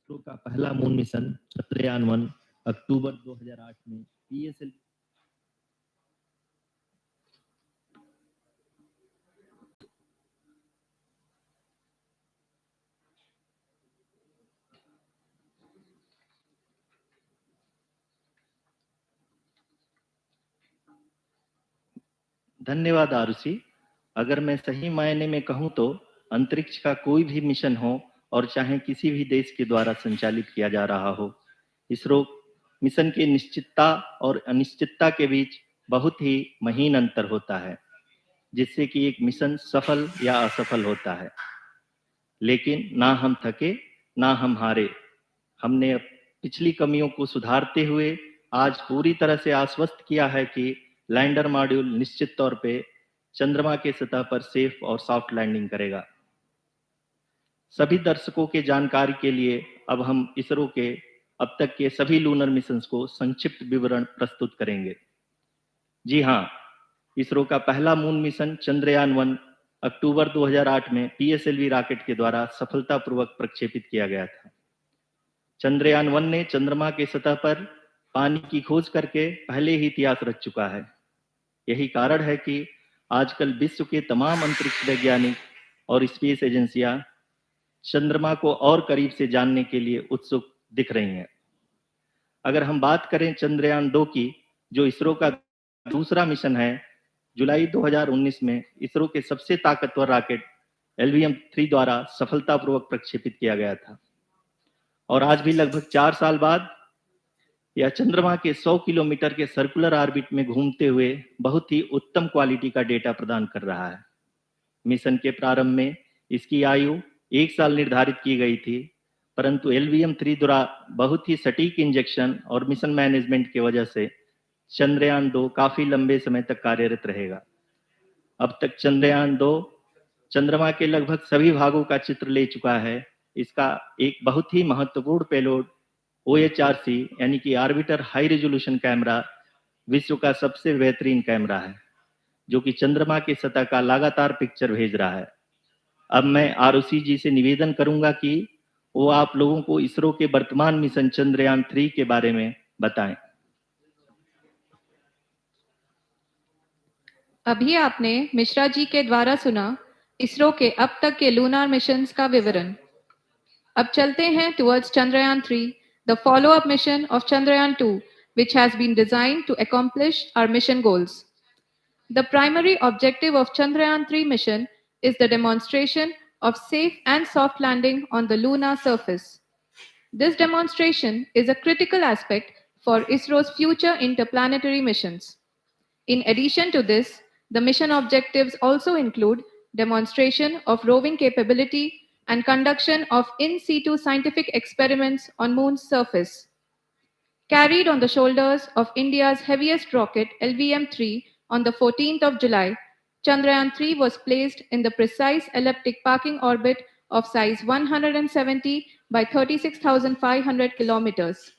इसरो का पहला moon mission Chandrayaan 1 अक्टूबर 2008 में पीएसएल धन्यवाद आरुषि। अगर मैं सही मायने में कहूं तो अंतरिक्ष का कोई भी मिशन हो और चाहे किसी भी देश के द्वारा संचालित किया जा रहा हो, इसरो मिशन की निश्चितता और अनिश्चितता के बीच बहुत ही महीन अंतर होता है, जिससे कि एक मिशन सफल या असफल होता है। लेकिन ना हम थके ना हम हारे। हमने पिछली कमियों को सुधारते हुए आज पूरी तरह से आश्वस्त किया है कि लैंडर मॉड्यूल निश्चित तौर पे चंद्रमा के सतह पर सेफ और सॉफ्ट लैंडिंग करेगा। सभी दर्शकों के जानकारी के लिए अब हम इसरो के अब तक के सभी लूनर मिशंस को संक्षिप्त विवरण प्रस्तुत करेंगे। जी हाँ, इसरो का पहला मून मिशन चंद्रयान 1 अक्टूबर 2008 में पीएसएलवी रॉकेट के द्वारा सफलतापूर्वक प्रक्षेपित किया गया था। चंद्रयान 1 ने चंद्रमा के सतह पर पानी की खोज करके पहले ही इतिहास रच चुका है। यही कारण है कि आजकल विश्व के तमाम अंतरिक्ष वैज्ञानिक और स्पेस एजेंसियां चंद्रमा को और करीब से जानने के लिए उत्सुक दिख रही हैं। अगर हम बात करें चंद्रयान 2 की, जो इसरो का दूसरा मिशन है, जुलाई 2019 में इसरो के सबसे ताकतवर रॉकेट LVM-3 द्वारा सफलतापूर्वक प्रक्षेपित किया गया था और आज भी लगभग 4 साल बाद यह चंद्रमा के 100 किलोमीटर के सर्कुलर ऑर्बिट में घूमते हुए बहुत ही उत्तम क्वालिटी का डेटा प्रदान कर रहा है। मिशन के प्रारंभ में इसकी आयु 1 साल निर्धारित की गई थी, परंतु LVM-3 द्वारा बहुत ही सटीक इंजेक्शन और मिशन मैनेजमेंट की वजह से चंद्रयान 2 काफी लंबे समय तक कार्यरत रहेगा। अब तक चंद्रयान 2 चंद्रमा के लगभग सभी भागों का चित्र ले चुका है। इसका एक बहुत ही महत्वपूर्ण पेलोड OHRC यानी कि ऑर्बिटर हाई रेजोल्यूशन कैमरा विश्व का सबसे बेहतरीन कैमरा है, जो कि चंद्रमा की सतह का लगातार पिक्चर भेज रहा है। अब मैं आरुषि जी से निवेदन करूंगा कि वो आप लोगों को इसरो के वर्तमान मिशन चंद्रयान 3 के बारे में बताएं। अभी आपने मिश्रा जी के द्वारा सुना इसरो के अब तक के लूनार मिशंस का विवरण। अब चलते हैं towards Chandrayaan-3, the follow-up mission of Chandrayaan-2, which has been designed to accomplish our mission goals. The primary objective of Chandrayaan-3 mission is the demonstration of safe and soft landing on the lunar surface. This demonstration is a critical aspect for ISRO's future interplanetary missions. In addition to this, the mission objectives also include demonstration of roving capability and conduction of in situ scientific experiments on Moon's surface. Carried on the shoulders of India's heaviest rocket LVM-3 on the 14th of July, Chandrayaan-3 was placed in the precise elliptic parking orbit of size 170 by 36,500 kilometers.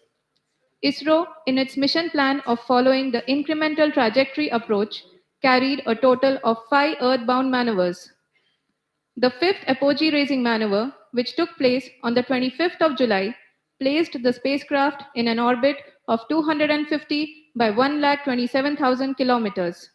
ISRO, in its mission plan of following the incremental trajectory approach, carried a total of 5 earthbound maneuvers. The fifth apogee raising maneuver, which took place on the 25th of July, placed the spacecraft in an orbit of 250 by 1,27,000 kilometers.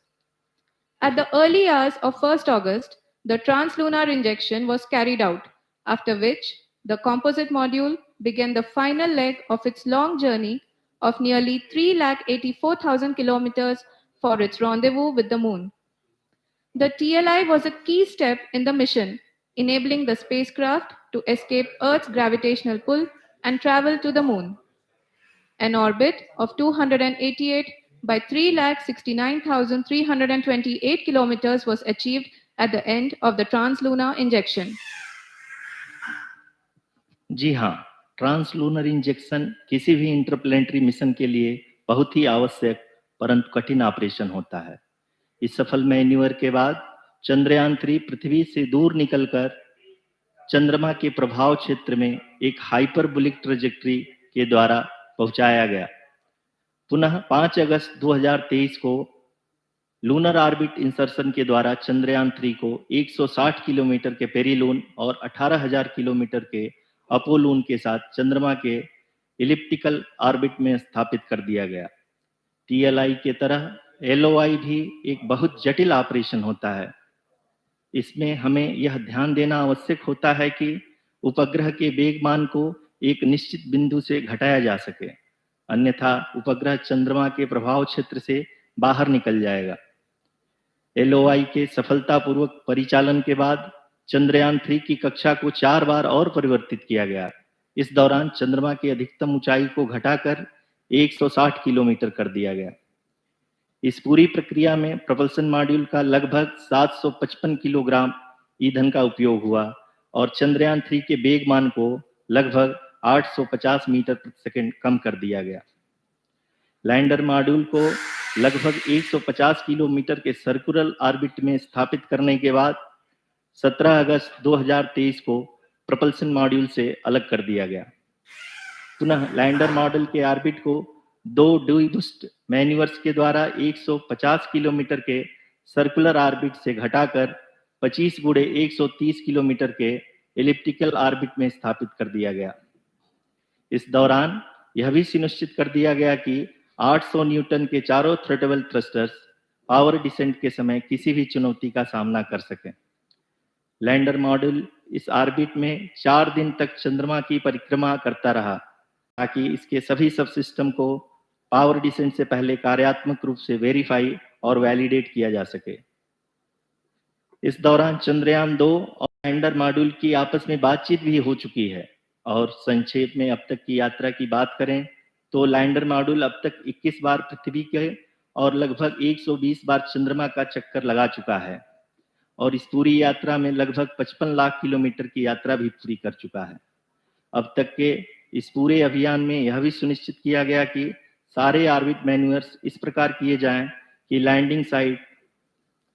At the early hours of 1st August, the translunar injection was carried out, after which the composite module began the final leg of its long journey of nearly 3,84,000 kilometers for its rendezvous with the Moon. The TLI was a key step in the mission, enabling the spacecraft to escape Earth's gravitational pull and travel to the Moon. An orbit of 288 by 3,69,328 kilometers was achieved at the end of the translunar injection. जी हाँ, translunar injection किसी भी interplanetary mission के लिए बहुत ही आवश्यक परंतु कठिन operation होता है। इस सफल मैन्यूवर के बाद चंद्रयान 3 पृथ्वी से दूर निकलकर चंद्रमा के प्रभाव क्षेत्र में एक हाइपरबोलिक ट्रेजेक्टरी के द्वारा पहुंचाया गया। पुनः 5 अगस्त 2023 को लूनर ऑर्बिट इंसर्शन के द्वारा चंद्रयान 3 को 160 किलोमीटर के पेरिलून और 18,000 किलोमीटर के अपोलून के साथ चंद्रमा के इलिप्टिकल ऑर्बिट में स्थापित कर दिया गया। TLI के तरह LOI भी एक बहुत जटिल ऑपरेशन होता है। इसमें हमें यह ध्यान देना आवश्यक होता है कि उपग्रह के वेगमान को एक निश्चित बिंदु से घटाया जा सके, अन्यथा उपग्रह चंद्रमा के प्रभाव क्षेत्र से बाहर निकल जाएगा। LOI के सफलतापूर्वक परिचालन के बाद चंद्रयान 3 की कक्षा को 4 बार और परिवर्तित किया गया। इस दौरान चंद्रमा की अधिकतम ऊंचाई को घटाकर 160 किलोमीटर कर दिया गया। इस पूरी प्रक्रिया में propulsion मॉड्यूल का लगभग 755 किलोग्राम ईंधन का उपयोग हुआ और चंद्रयान 3 के वेगमान को लगभग 850 मीटर प्रति सेकंड कम कर दिया गया। लैंडर मॉड्यूल को लगभग 150 किलोमीटर के सर्कुलर ऑर्बिट में स्थापित करने के बाद 17 अगस्त 2023 को propulsion मॉड्यूल से अलग कर दिया गया। पुनः लैंडर मॉड्यूल के ऑर्बिट को 2 डी-बूस्ट मैन्यूवर्स के द्वारा 150 किलोमीटर के सर्कुलर ऑर्बिट से घटाकर 25 गुणे 130 किलोमीटर के एलिप्टिकल ऑर्बिट में स्थापित कर दिया गया। इस दौरान यह भी सुनिश्चित कर दिया गया कि 800 न्यूटन के चारों थ्रोटल थ्रस्टर्स पावर डिसेंट के समय किसी भी चुनौती का सामना कर सकें। लैंडर मॉड्यूल इस ऑर्बिट में 4 दिन तक चंद्रमा की परिक्रमा करता रहा ताकि इसके सभी सब सिस्टम को पावर डिसेंट से पहले कार्यात्मक रूप से वेरीफाई और वैलिडेट किया जा सके। इस दौरान चंद्रयान 2 और लैंडर मॉड्यूल की आपस में बातचीत भी हो चुकी है। और संक्षेप में अब तक की यात्रा की बात करें तो लैंडर मॉड्यूल अब तक 21 बार पृथ्वी के और लगभग 120 बार चंद्रमा का चक्कर लगा चुका है और इस पूरी यात्रा में लगभग 55 लाख किलोमीटर की यात्रा भी पूरी कर चुका है। अब तक के इस पूरे अभियान में यह भी सुनिश्चित किया गया कि सारे ऑर्बिट मैन्यूवर्स इस प्रकार किए जाएं कि लैंडिंग साइट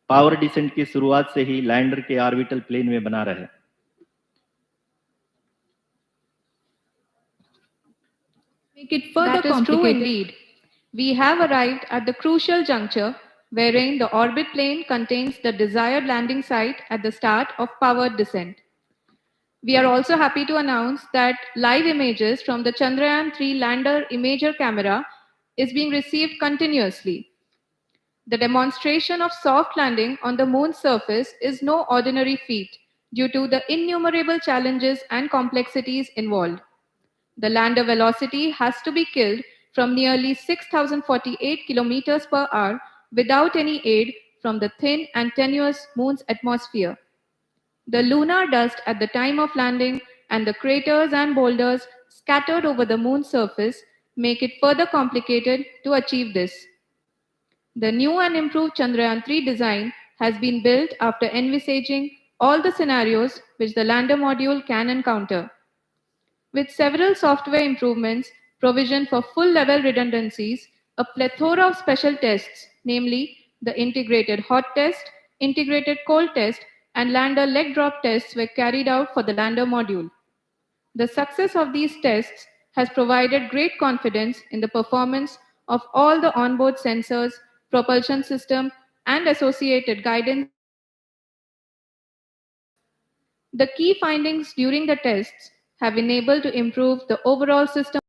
पावर डिसेंट की शुरुआत से ही लैंडर के ऑर्बिटल प्लेन में बना रहे। Make it further complicated. That is true indeed. We have arrived at the crucial juncture wherein the orbit plane contains the desired landing site at the start of powered descent. We are also happy to announce that live images from the Chandrayaan 3 lander imager camera is being received continuously. The demonstration of soft landing on the moon's surface is no ordinary feat due to the innumerable challenges and complexities involved. The lander velocity has to be killed from nearly 6,048 kilometers per hour without any aid from the thin and tenuous moon's atmosphere. The lunar dust at the time of landing and the craters and boulders scattered over the moon's surface make it further complicated to achieve this. The new and improved Chandrayaan 3 design has been built after envisaging all the scenarios which the lander module can encounter. With several software improvements, provision for full-level redundancies, a plethora of special tests, namely the integrated hot test, integrated cold test, and lander leg drop tests were carried out for the lander module. The success of these tests has provided great confidence in the performance of all the onboard sensors, propulsion system, and associated guidance. The key findings during the tests have enabled to improve the overall system.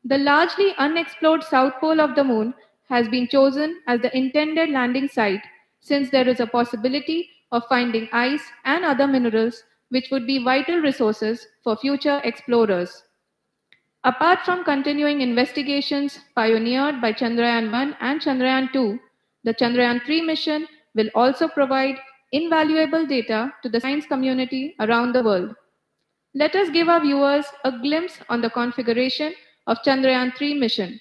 The largely unexplored south pole of the moon has been chosen as the intended landing site since there is a possibility of finding ice and other minerals which would be vital resources for future explorers. Apart from continuing investigations pioneered by Chandrayaan 1 and Chandrayaan 2, the Chandrayaan 3 mission will also provide invaluable data to the science community around the world. Let us give our viewers a glimpse on the configuration of Chandrayaan 3 mission.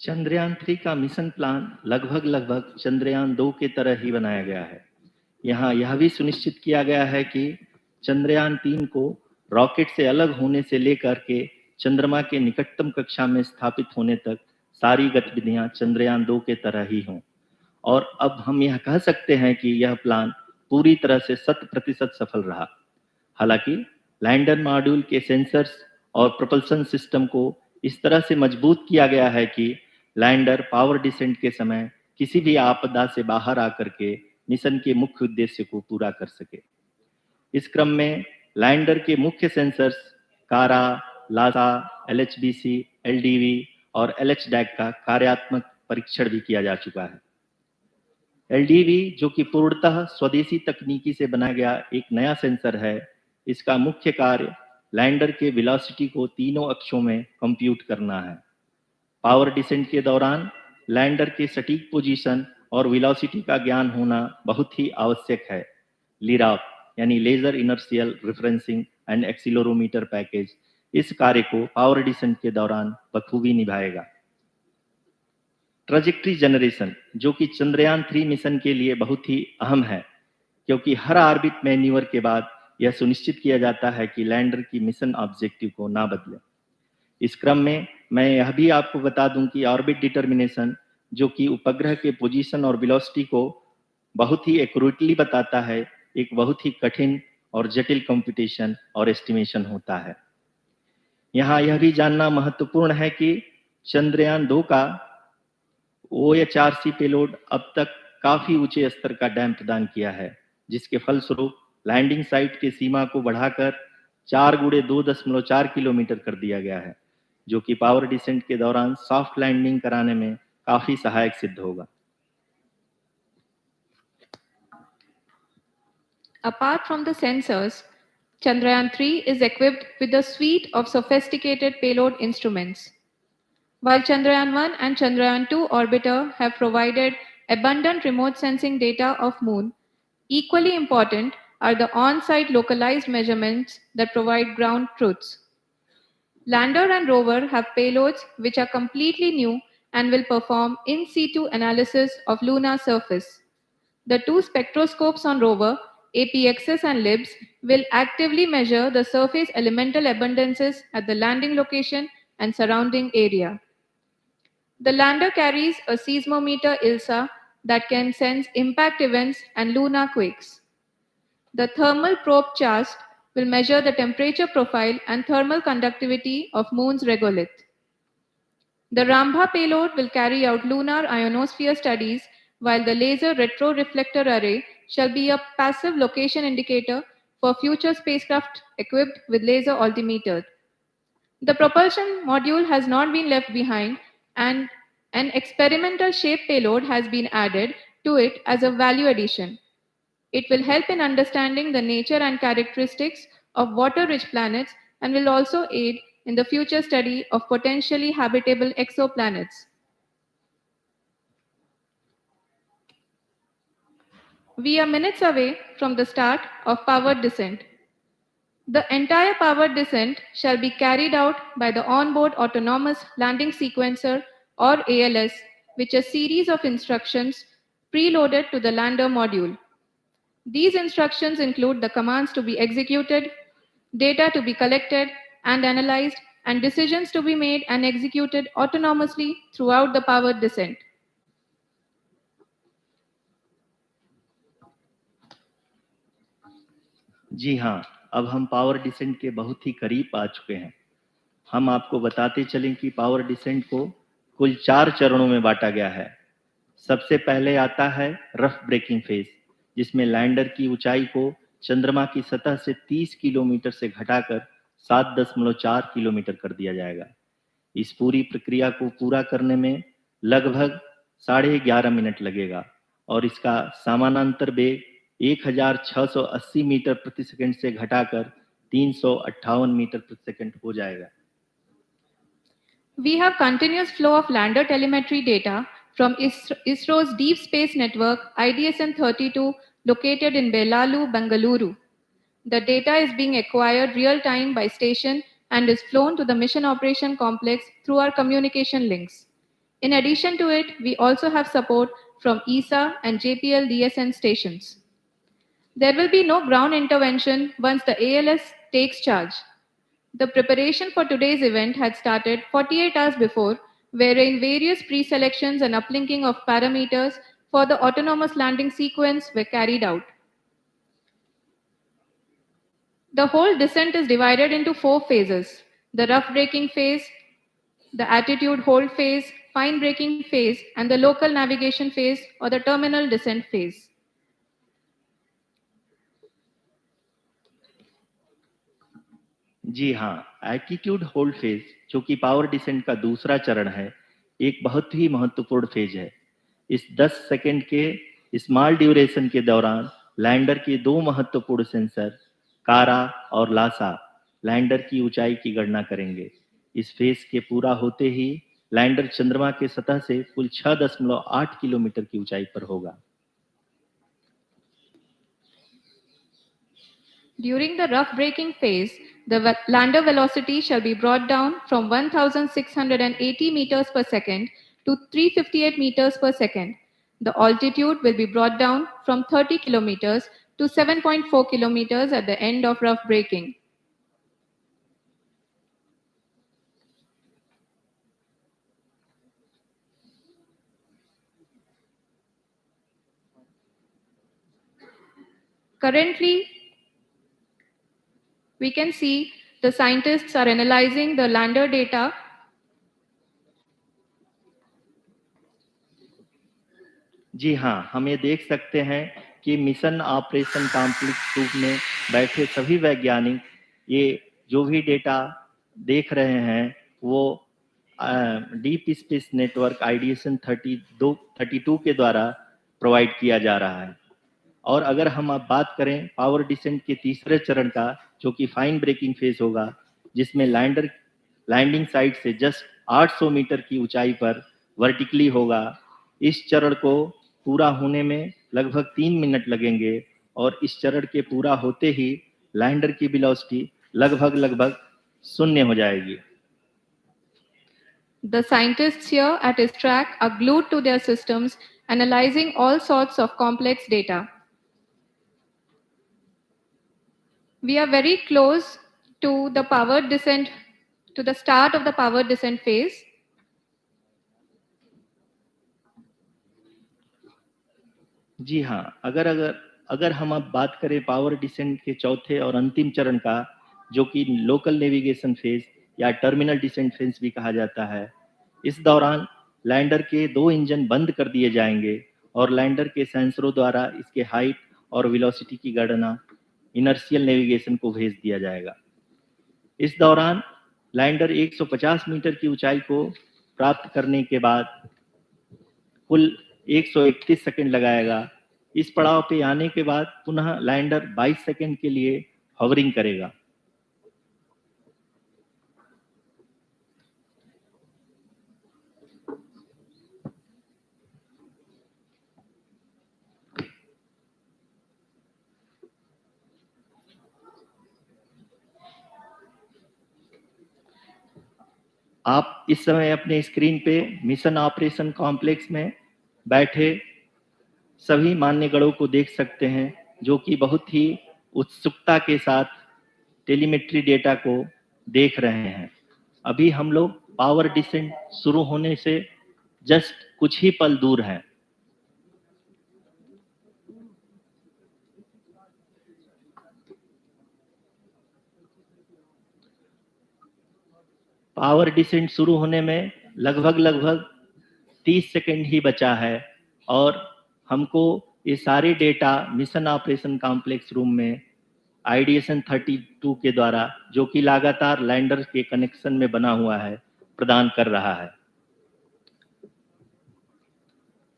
Chandrayaan 3 का mission plan लगभग चंद्रयान 2 के तरह ही बनाया गया है। यहाँ यह भी सुनिश्चित किया गया है कि चंद्रयान 3 को रॉकेट से अलग होने से लेकर के चंद्रमा के निकटतम कक्षा में स्थापित होने तक सारी गतिविधियां चंद्रयान 2 के तरह ही हों। और अब हम यह कह सकते हैं कि यह प्लान पूरी तरह से 100% सफल रहा। हालांकि लैंडर मॉड्यूल के सेंसर्स और प्रोपल्शन सिस्टम को इस तरह से मजबूत किया गया है कि लैंडर पावर डिसेंट के समय किसी भी आपदा से बाहर आकर के मिशन के मुख्य उद्देश्य को पूरा कर सके। इस क्रम में लैंडर के मुख्य सेंसर्स कारा, लासा, LHBC, LDV और LHDAC का कार्यात्मक परीक्षण भी किया जा चुका है। LDV जो कि पूर्णतः स्वदेशी तकनीकी से बनाया गया एक नया सेंसर है, इसका मुख्य कार्य लैंडर के वेलोसिटी को तीनों अक्षों में कंप्यूट करना है। पावर डिसेंट के दौरान लैंडर के सटीक पोजीशन और वेलोसिटी का ज्ञान होना बहुत ही आवश्यक है। लिराप यानी laser inertial referencing and accelerometer package इस कार्य को पावर डिसेंट के दौरान बखूबी निभाएगा। ट्रैजेक्टरी जनरेशन जो कि चंद्रयान 3 मिशन के लिए बहुत ही अहम है, क्योंकि हर ऑर्बिट मैन्यूवर के बाद यह सुनिश्चित किया जाता है कि लैंडर की मिशन ऑब्जेक्टिव को ना बदले। इस क्रम में मैं यह भी आपको बता दूं कि ऑर्बिट डिटर्मिनेशन जो कि उपग्रह के पोजीशन और वेलोसिटी को बहुत ही एक्यूरेटली बताता है, एक बहुत ही कठिन और जटिल कंप्यूटेशन और एस्टिमेशन होता है। यहाँ यह भी जानना महत्वपूर्ण है कि चंद्रयान 2 का OHRC पेलोड अब तक काफी ऊंचे स्तर का डैम प्रदान किया है, जिसके फलस्वरूप लैंडिंग साइट की सीमा को बढ़ाकर 4 गुणे 2.4 किलोमीटर कर दिया गया है, जो कि पावर डिसेंट के दौरान सॉफ्ट लैंडिंग कराने में काफी सहायक सिद्ध होगा। Apart from the sensors, Chandrayaan 3 is equipped with a suite of sophisticated payload instruments. While Chandrayaan 1 and Chandrayaan 2 orbiter have provided abundant remote sensing data of Moon, equally important are the on-site localized measurements that provide ground truths. Lander and rover have payloads which are completely new and will perform in situ analysis of lunar surface. The two spectroscopes on rover, APXS and LIBS, will actively measure the surface elemental abundances at the landing location and surrounding area. The lander carries a seismometer ILSA that can sense impact events and lunar quakes. The thermal probe CHAST will measure the temperature profile and thermal conductivity of Moon's regolith. The Rambha payload will carry out lunar ionosphere studies, while the laser retroreflector array shall be a passive location indicator for future spacecraft equipped with laser altimeter. The propulsion module has not been left behind, and an experimental shape payload has been added to it as a value addition. It will help in understanding the nature and characteristics of water-rich planets and will also aid in the future study of potentially habitable exoplanets. We are minutes away from the start of powered descent. The entire powered descent shall be carried out by the onboard autonomous landing sequencer or ALS, which is a series of instructions preloaded to the lander module. These instructions include the commands to be executed, data to be collected and analyzed, and decisions to be made and executed autonomously throughout the powered descent. जी हाँ, अब हम power descent के बहुत ही करीब आ चुके हैं। हम आपको बताते चलें कि पावर डिसेंट को कुल 4 चरणों में बांटा गया है। सबसे पहले आता है रफ ब्रेकिंग फेज, जिसमें लैंडर की ऊंचाई को चंद्रमा की सतह से 30 किलोमीटर से घटाकर 7.4 किलोमीटर कर दिया जाएगा। इस पूरी प्रक्रिया को पूरा करने में लगभग 11.5 मिनट लगेगा और इसका समानांतर वेग 1680 मीटर प्रति सेकंड से घटाकर 358 मीटर प्रति सेकंड हो जाएगा। We have continuous flow of lander telemetry data from ISRO's Deep Space Network IDSN-32 located in Belalu, Bengaluru. The data is being acquired real-time by station and is flown to the Mission Operation Complex through our communication links. In addition to it, we also have support from ESA and JPL DSN stations. There will be no ground intervention once the ALS takes charge. The preparation for today's event had started 48 hours before, wherein various pre-selections and uplinking of parameters for the autonomous landing sequence were carried out. The whole descent is divided into 4 phases: the rough braking phase, the attitude hold phase, fine braking phase, and the local navigation phase or the terminal descent phase. जी हाँ, altitude hold phase, जो कि power descent का दूसरा चरण है, एक बहुत ही महत्वपूर्ण फेज है। इस 10 सेकंड के स्मॉल ड्यूरेशन के दौरान लैंडर के दो महत्वपूर्ण सेंसर कारा और लासा लैंडर की ऊंचाई की गणना करेंगे। इस फेज के पूरा होते ही लैंडर चंद्रमा के सतह से कुल 6.8 किलोमीटर की ऊंचाई पर होगा। During the rough braking phase, the lander velocity shall be brought down from 1680 meters per second to 358 meters per second. The altitude will be brought down from 30 kilometers to 7.4 kilometers at the end of rough braking. Currently, we can see the scientists are analyzing the lander data. जी हाँ, हम ये देख सकते हैं कि mission operation complex group में बैठे सभी वैज्ञानिक ये जो भी डेटा देख रहे हैं वो डीप स्पेस नेटवर्क आइडिएशन 32 के द्वारा प्रोवाइड किया जा रहा है। और अगर हम अब बात करें पावर डिसेंट के तीसरे चरण का, जो कि फाइन ब्रेकिंग फेज होगा, जिसमें लैंडर लैंडिंग साइट से जस्ट 800 मीटर की ऊंचाई पर वर्टिकली होगा। इस चरण को पूरा होने में लगभग 3 मिनट लगेंगे और इस चरण के पूरा होते ही लैंडर की वेलोसिटी लगभग शून्य हो जाएगी। The scientists here at his track are glued to their systems, analyzing all sorts of complex data. We are very close to the power descent, to the start of the power descent phase. जी हाँ, अगर हम अब बात करें power descent के चौथे और अंतिम चरण का, जो कि लोकल नेविगेशन फेज या टर्मिनल डिसेंट फेज भी कहा जाता है, इस दौरान लैंडर के 2 इंजन बंद कर दिए जाएंगे और लैंडर के सेंसरों द्वारा इसके हाइट और वेलोसिटी की गणना इनर्शियल नेविगेशन को भेज दिया जाएगा। इस दौरान लैंडर 150 मीटर की ऊंचाई को प्राप्त करने के बाद कुल 131 सेकंड लगाएगा। इस पड़ाव पे आने के बाद पुनः लैंडर 22 सेकंड के लिए हवरिंग करेगा। आप इस समय अपने स्क्रीन पे मिशन ऑपरेशन कॉम्प्लेक्स में बैठे सभी मान्यगणों को देख सकते हैं, जो कि बहुत ही उत्सुकता के साथ टेलीमेट्री डेटा को देख रहे हैं। अभी हम लोग पावर डिसेंट शुरू होने से जस्ट कुछ ही पल दूर हैं। पावर डिसेंट शुरू होने में लगभग 30 सेकंड ही बचा है और हमको ये सारे data mission operation complex room में आइडिएशन 32 के द्वारा, जो कि लगातार लैंडर के कनेक्शन में बना हुआ है, प्रदान कर रहा है।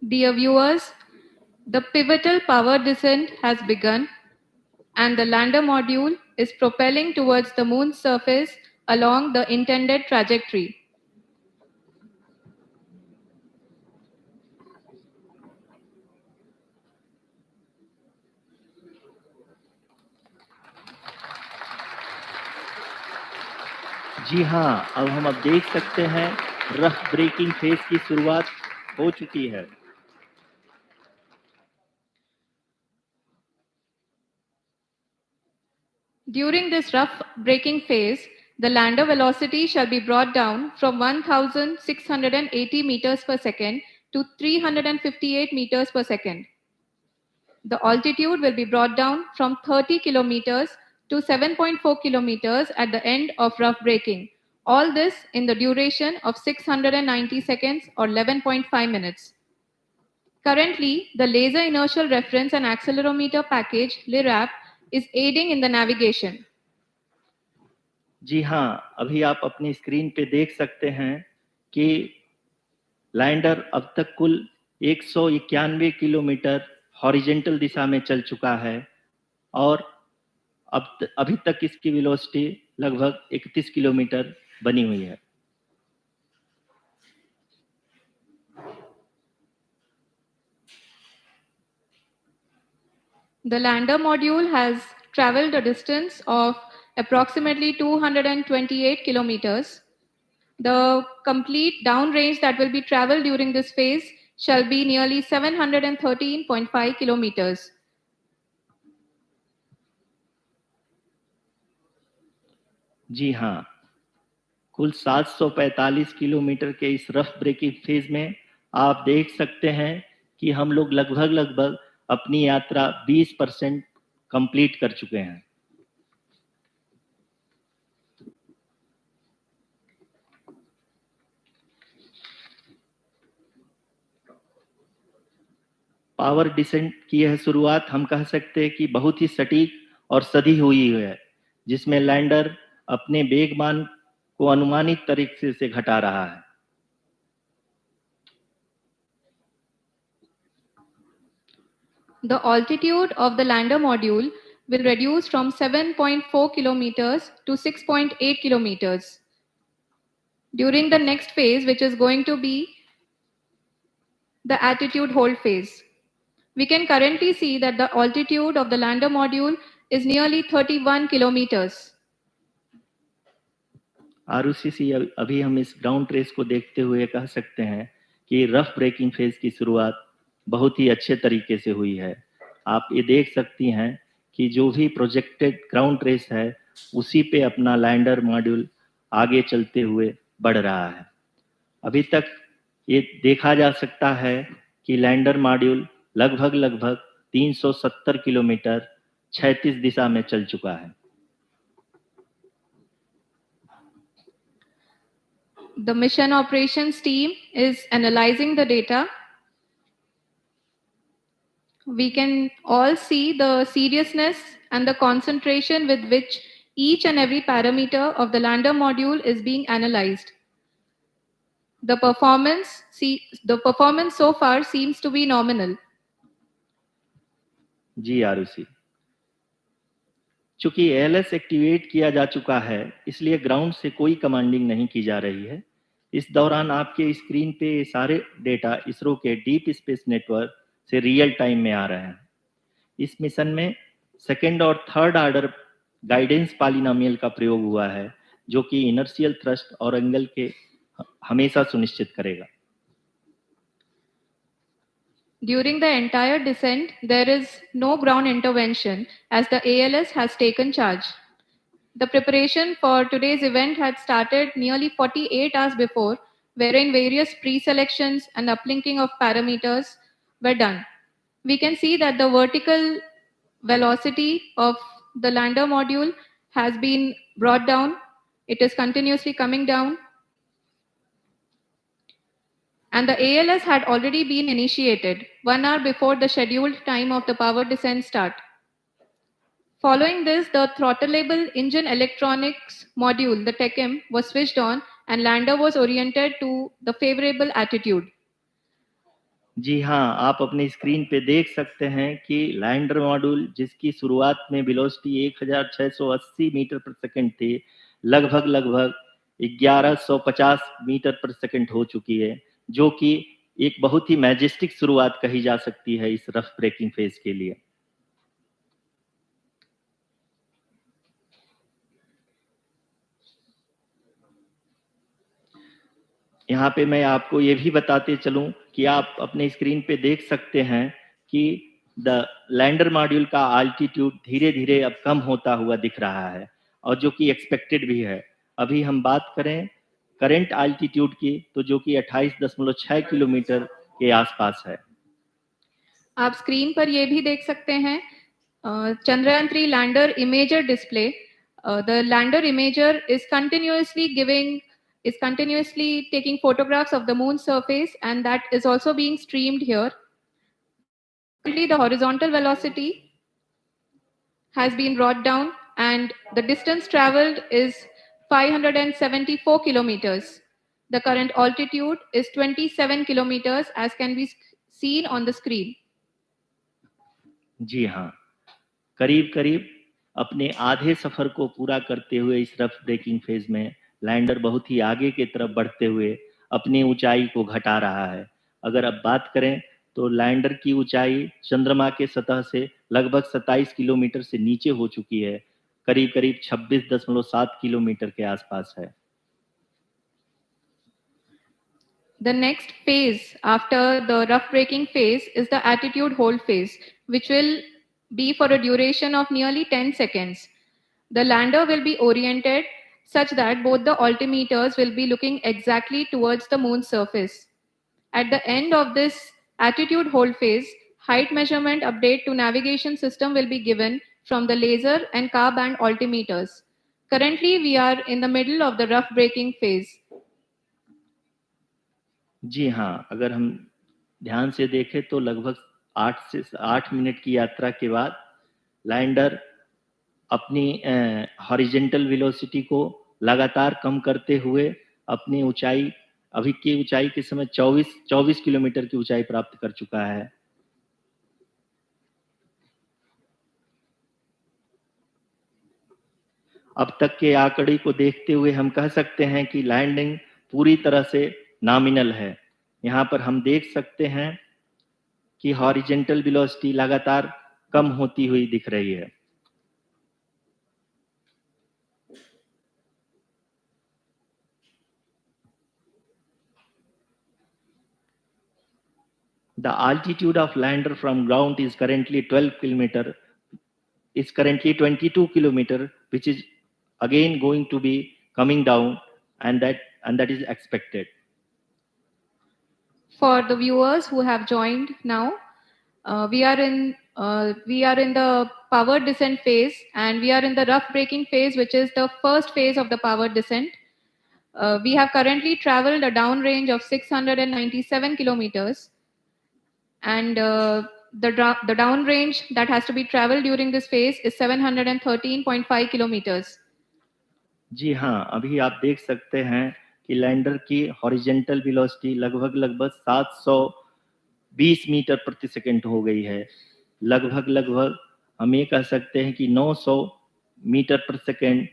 Dear viewers, the pivotal power descent has begun and the lander module is propelling towards the moon's surface along the intended trajectory. जी हाँ, अब हम देख सकते हैं रफ ब्रेकिंग फेज की शुरुआत हो चुकी है। During this rough braking phase, The lander velocity shall be brought down from 1,680 meters per second to 358 meters per second. The altitude will be brought down from 30 kilometers to 7.4 kilometers at the end of rough braking. All this in the duration of 690 seconds or 11.5 minutes. Currently, the Laser Inertial Reference and Accelerometer package (LIRAP) is aiding in the navigation. जी हाँ, अभी आप अपनी screen पे देख सकते हैं कि lander अब तक कुल 191 किलोमीटर हॉरिजेंटल दिशा में चल चुका है और अभी तक इसकी वेलोसिटी लगभग 31 किलोमीटर बनी हुई है। The lander module has traveled a distance of approximately 228 kilometers. The complete downrange that will be traveled during this phase shall be nearly 713.5 kilometers. जी हाँ, कुल 745 किलोमीटर के इस रफ ब्रेकिंग फेज में आप देख सकते हैं कि हम लोग लगभग अपनी यात्रा 20% कंप्लीट कर चुके हैं। पावर डिसेंट की यह शुरुआत हम कह सकते हैं कि बहुत ही सटीक और सधी हुई है, जिसमें लैंडर अपने वेगमान को अनुमानित तरीके से घटा रहा है। The altitude of the lander module will reduce from 7.4 kilometers to 6.8 kilometers. During the next phase, which is going to be the attitude hold phase. We can currently see that the altitude of the lander module is nearly 31 kilometers. Arushi, अभी हम इस ground race को देखते हुए कह सकते हैं कि रफ ब्रेकिंग फेज की शुरुआत बहुत ही अच्छे तरीके से हुई है। आप ये देख सकती हैं कि जो भी प्रोजेक्टेड ग्राउंड रेस है उसी पे अपना लैंडर मॉड्यूल आगे चलते हुए बढ़ रहा है। अभी तक ये देखा जा सकता है कि लैंडर मॉड्यूल लगभग 370 किलोमीटर क्षैतिज दिशा में चल चुका है। The mission operations team is analyzing the data. We can all see the seriousness and the concentration with which each and every parameter of the lander module is being analyzed. The performance so far seems to be nominal. जी आरुषि, चूंकि ALS activate किया जा चुका है, इसलिए ground से कोई commanding नहीं की जा रही है। इस दौरान आपके स्क्रीन पे ये सारे डेटा इसरो के डीप स्पेस नेटवर्क से रियल टाइम में आ रहे हैं। इस मिशन में सेकेंड और थर्ड ऑर्डर गाइडेंस पॉलिनोमियल का प्रयोग हुआ है, जो कि इनर्शियल थ्रस्ट और एंगल के हमेशा सुनिश्चित करेगा। During the entire descent, there is no ground intervention as the ALS has taken charge. The preparation for today's event had started nearly 48 hours before, wherein various pre-selections and uplinking of parameters were done. We can see that the vertical velocity of the lander module has been brought down. It is continuously coming down. And the ALS had already been initiated 1 hour before the scheduled time of the power descent start. Following this, the throttleable engine electronics module, the TECM, was switched on and lander was oriented to the favorable attitude. जी हाँ, आप अपनी screen पे देख सकते हैं कि lander module जिसकी शुरुआत में वेलोसिटी 1680 मीटर पर सेकंड थी, लगभग 1150 मीटर पर सेकंड हो चुकी है, जो कि एक बहुत ही मैजेस्टिक शुरुआत कही जा सकती है इस रफ ब्रेकिंग फेज के लिए। यहाँ पे मैं आपको ये भी बताते चलूं कि आप अपने स्क्रीन पे देख सकते हैं कि द लैंडर मॉड्यूल का आल्टीट्यूड धीरे धीरे अब कम होता हुआ दिख रहा है, और जो कि एक्सपेक्टेड भी है। अभी हम बात करें करंट आल्टीट्यूड की, तो जो कि 28.6 किलोमीटर के आसपास है। आप स्क्रीन पर ये भी देख सकते हैं Chandrayaan 3 lander imager display. The lander imager is continuously taking photographs of the moon's surface, and that is also being streamed here. Currently, the horizontal velocity has been brought down, and the distance traveled is 574 kilometers. The current altitude is 27 kilometers, as can be seen on the screen. जी हाँ, करीब करीब अपने आधे सफर को पूरा करते हुए इस रफ ब्रेकिंग फेज में लैंडर बहुत ही आगे की तरफ बढ़ते हुए अपनी ऊंचाई को घटा रहा है। अगर अब बात करें तो लैंडर की ऊंचाई चंद्रमा के सतह से लगभग 27 किलोमीटर से नीचे हो चुकी है, करीब करीब 26.7 किलोमीटर के आसपास है। The next phase after the rough braking phase is the attitude hold phase, which will be for a duration of nearly 10 seconds. The lander will be oriented such that both the altimeters will be looking exactly towards the moon's surface. At the end of this attitude hold phase, height measurement update to navigation system will be given from the laser and car band altimeters. Currently, we are in the middle of the rough braking phase. जी हाँ, अगर हम ध्यान से देखें तो लगभग 8 minute की यात्रा के बाद लैंडर अपनी हॉरिजेंटल वेलोसिटी को लगातार कम करते हुए अपनी ऊंचाई, अभी की ऊंचाई के समय 24 किलोमीटर की ऊंचाई प्राप्त कर चुका है। अब तक के आंकड़े को देखते हुए हम कह सकते हैं कि लैंडिंग पूरी तरह से नॉमिनल है। यहाँ पर हम देख सकते हैं कि हॉरिजेंटल वेलोसिटी लगातार कम होती हुई दिख रही है। The altitude of lander from ground is currently 22 kilometer, which is again going to be coming down, and that is expected. For the viewers who have joined now, we are in the powered descent phase, and we are in the rough braking phase, which is the first phase of the powered descent. We have currently traveled a downrange of 697 kilometers, and the downrange that has to be traveled during this phase is 713.5 kilometers. जी हाँ, अभी आप देख सकते हैं कि lander की horizontal velocity लगभग 720 metre प्रति सेकंड हो गई है। लगभग हम ये कह सकते हैं कि 900 मीटर प्रति सेकंड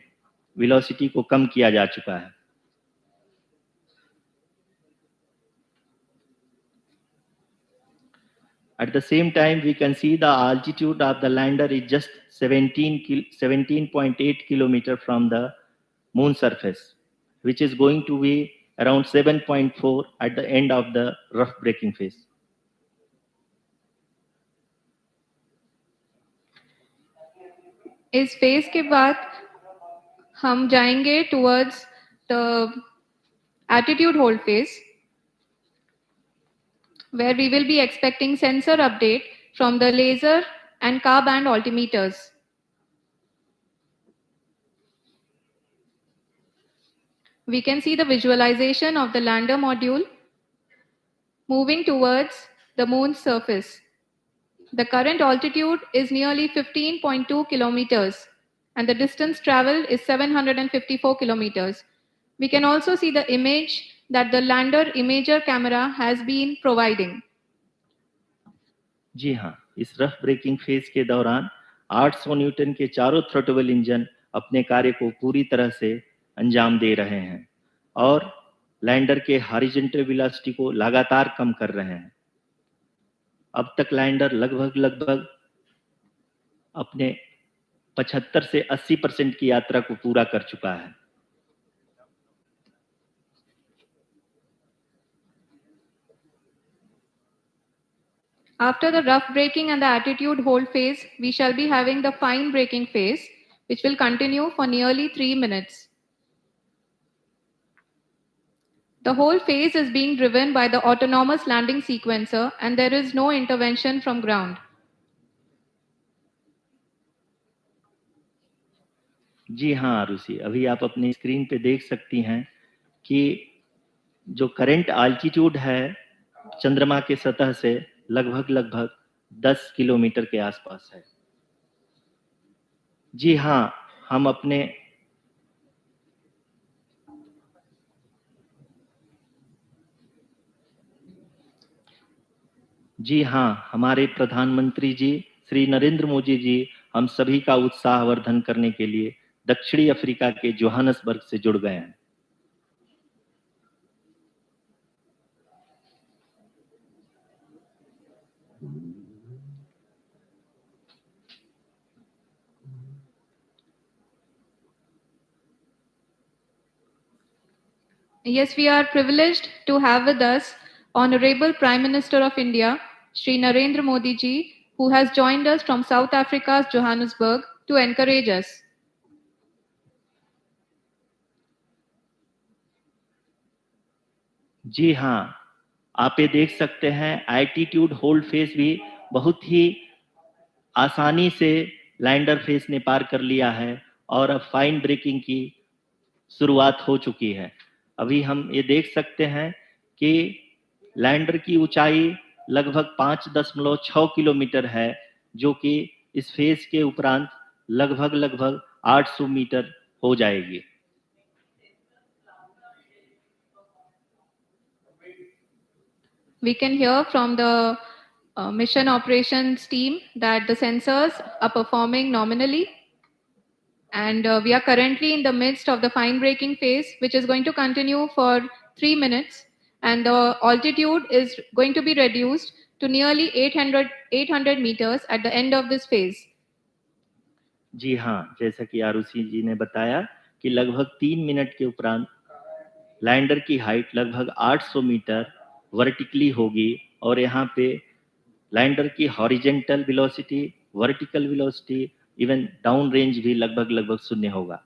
वेलोसिटी को कम किया जा चुका है। At the same time, we can see the altitude of the lander is just 17.8 kilometer from the moon surface, which is going to be around 7.4 at the end of the rough braking phase. इस phase के बाद हम जाएंगे towards the attitude hold phase, where we will be expecting sensor update from the laser and car band altimeters. We can see the visualization of the lander module moving towards the moon's surface. The current altitude is nearly 15.2 kilometers, and the distance traveled is 754 kilometers. We can also see the image that the lander imager camera has been providing. जी हाँ, इस rough breaking phase के दौरान 800 Newton के चारों throttle engine अपने कार्य को पूरी तरह से अंजाम दे रहे हैं और लैंडर के हॉरिजॉन्टल वेलोसिटी को लगातार कम कर रहे हैं। अब तक लैंडर लगभग अपने 75 से 80% की यात्रा को पूरा कर चुका है। After the rough braking and the attitude hold phase, we shall be having the fine braking phase, which will continue for nearly 3 minutes. The whole phase is being driven by the autonomous landing sequencer and there is no intervention from ground. जी हाँ आरुषि, अभी आप अपनी screen पे देख सकती हैं कि जो करंट आल्टीट्यूड है चंद्रमा के सतह से लगभग 10 किलोमीटर के आसपास है। जी हाँ, हम अपने जी हाँ, हमारे प्रधानमंत्री जी श्री नरेंद्र मोदी जी हम सभी का उत्साहवर्धन करने के लिए दक्षिणी अफ्रीका के जोहानसबर्ग से जुड़ गए हैं। Yes, we are privileged to have with us Honorable Prime Minister of India, Shri Narendra Modi ji, who has joined us from South Africa's Johannesburg to encourage us. जी हाँ, आप ये देख सकते हैं एल्टीट्यूड होल्ड फेज भी बहुत ही आसानी से लैंडर फेज ने पार कर लिया है और अब फाइन ब्रेकिंग की शुरुआत हो चुकी है। अभी हम ये देख सकते हैं कि लैंडर की ऊंचाई लगभग 5.6 किलोमीटर है, जो कि इस फेज के उपरांत लगभग 800 मीटर हो जाएगी। We can hear from the mission operations team that the sensors are performing nominally. And we are currently in the midst of the fine braking phase, which is going to continue for 3 minutes. And the altitude is going to be reduced to nearly 800 meters at the end of this phase. जी हाँ, जैसा कि आरुषि जी ने बताया कि लगभग 3 minute के उपरांत lander की हाइट लगभग 800 मीटर वर्टिकली होगी और यहाँ पे लैंडर की horizontal velocity, vertical velocity, even down range भी लगभग शून्य होगा।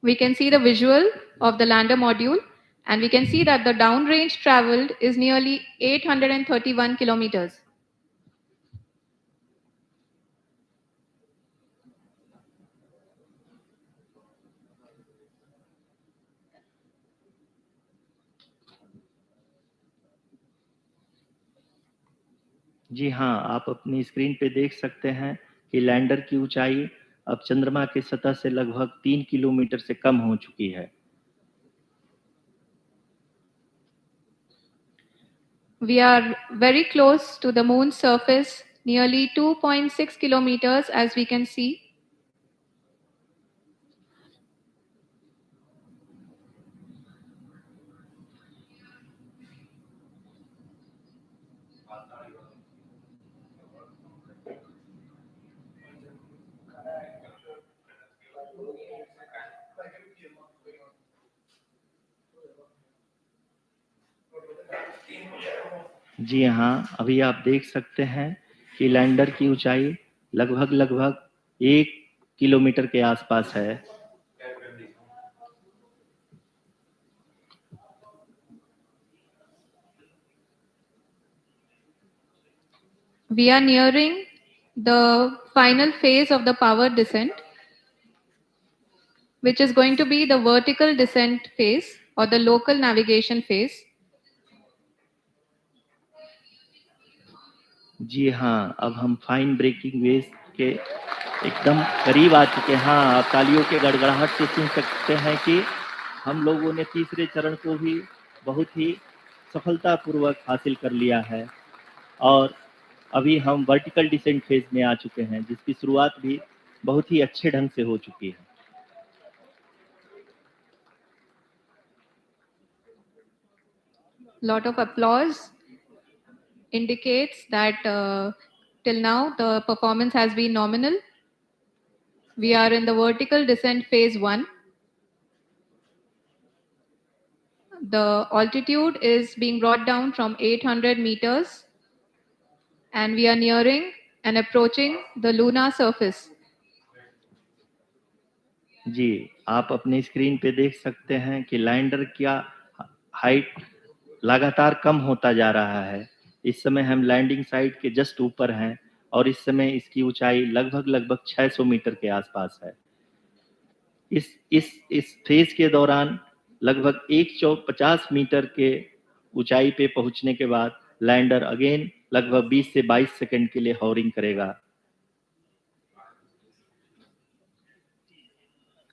We can see the visual of the lander module and we can see that the downrange traveled is nearly 831 kilometers. जी हाँ, आप अपनी स्क्रीन पे देख सकते हैं कि लैंडर की ऊंचाई अब चंद्रमा की सतह से लगभग 3 किलोमीटर से कम हो चुकी है। We are very close to the moon's surface, nearly 2.6 kilometers as we can see. जी हाँ, अभी आप देख सकते हैं कि लैंडर की ऊंचाई लगभग 1 किलोमीटर के आसपास है। We are nearing the final phase of the power descent, which is going to be the vertical descent phase or the local navigation phase. जी हाँ, अब हम फाइन ब्रेकिंग वेव के एकदम करीब आ चुके हैं। हाँ, आप तालियों के गड़गड़ाहट से सुन सकते हैं कि हम लोगों ने तीसरे चरण को भी बहुत ही सफलतापूर्वक हासिल कर लिया है और अभी हम वर्टिकल डिसेंट फेज में आ चुके हैं, जिसकी शुरुआत भी बहुत ही अच्छे ढंग से हो चुकी है। Lot of applause indicates that till now the performance has been nominal. We are in the vertical descent phase 1. The altitude is being brought down from 800 meters and we are nearing and approaching the lunar surface. जी, आप अपने screen पे देख सकते हैं कि lander का height लगातार कम होता जा रहा है। इस समय हम लैंडिंग साइट के जस्ट ऊपर हैं और इस समय इसकी ऊंचाई लगभग 600 मीटर के आसपास है। इस फेज के दौरान लगभग 150 मीटर के ऊंचाई पे पहुंचने के बाद लैंडर अगेन लगभग 20 से 22 सेकंड के लिए हॉवरिंग करेगा।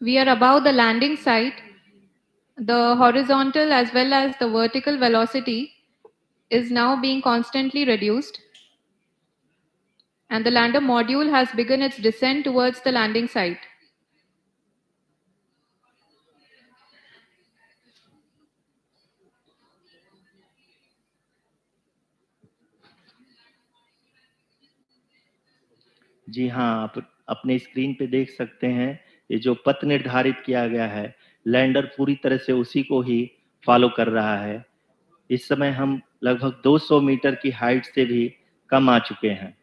We are above the landing site. The horizontal as well as the vertical velocity is now being constantly reduced, and the lander module has begun its descent towards the landing site. जी हाँ, आप अपने screen पे देख सकते हैं ये जो पथ निर्धारित किया गया है लैंडर पूरी तरह से उसी को ही फॉलो कर रहा है। इस समय हम लगभग 200 मीटर की हाइट से भी कम आ चुके हैं।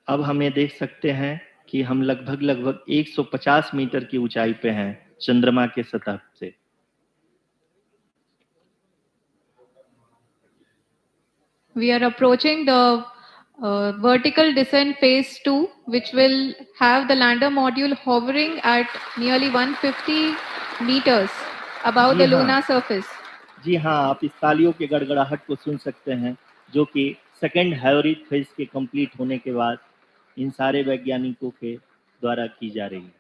अब हम ये देख सकते हैं कि हम लगभग 150 मीटर की ऊंचाई पे हैं चंद्रमा के सतह से। We are approaching the vertical descent phase 2, which will have the lander module hovering at nearly 150 meters above ji the हाँ, lunar surface. जी हाँ, आप इस तालियों के गड़गड़ाहट को सुन सकते हैं जो कि सेकंड हैवरिज फेज के कंप्लीट होने के बाद इन सारे वैज्ञानिकों के द्वारा की जा रही है।